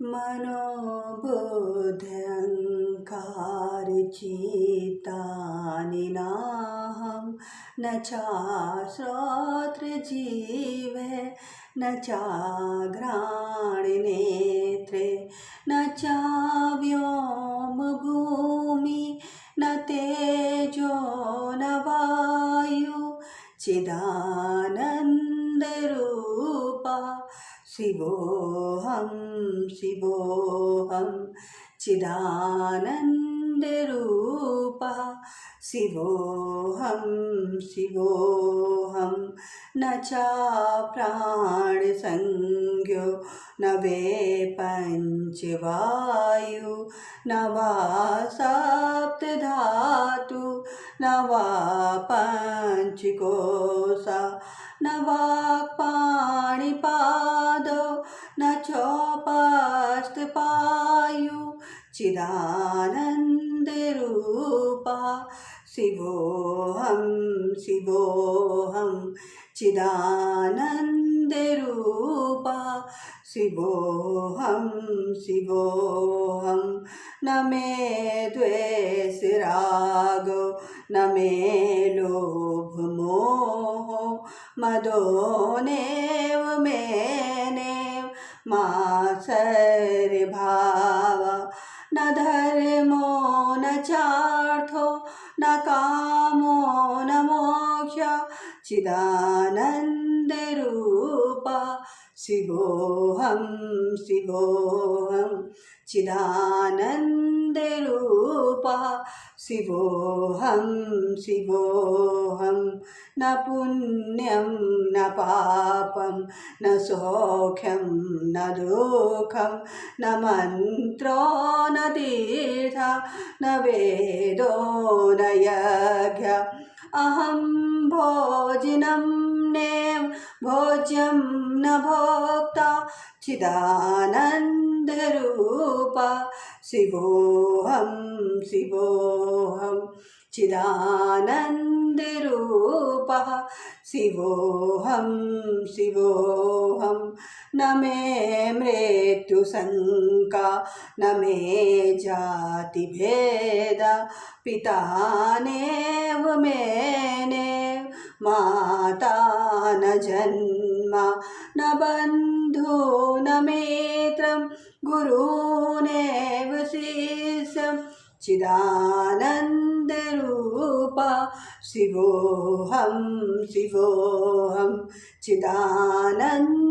मनोबुद्ध्यङ्कारचित्तानि नाहं न चाश्रोत्रजिह्वे न चाघ्राणनेत्रे न चाव्योमभूमि न तेजो न वायु चिदानन्दरूपा शिवोऽहं शिवोऽहं चिदानन्दरूपा शिवोऽहं शिवोऽहं न चाप्राणसंज्ञो न वे पञ्चवायु न वा सप्तधातु न वा पञ्चकोशा न वाक्पाणिपादौ न चोपस्थपायु चिदानन्दरूपा शिवोऽहं शिवोऽहं चिदानन्दरूपा शिवोऽहं शिवोऽहं न मे द्वेषरागो न मे लोभमोहो मदो नैव मेनेव मात्सर्यभाव न धर्मो न चार्थो न कामो न मोक्षः चिदानन्दरूपा शिवोऽहं शिवोऽहं चिदानन्दरूपा शिवोऽहं शिवोऽहं न पुण्यं न पापं न सौख्यं न दुःखं न मन्त्रो न तीर्थः न वेदो न यज्ञः अहं भोजनं नैव भोज्यं न भोक्ता चिदानन्दरूपा शिवोऽहं शिवोऽहं चिदानन्दरूपः शिवोऽहं शिवोऽहं न मे मृत्युशङ्का न मे जातिभेद पिता नैव मेनेव माता न जन्म न बन्धु न मित्रं गुरुनेव शिष्यं चिदानन्दरूपा शिवोऽहं शिवोऽहं चिदानन्दरूपा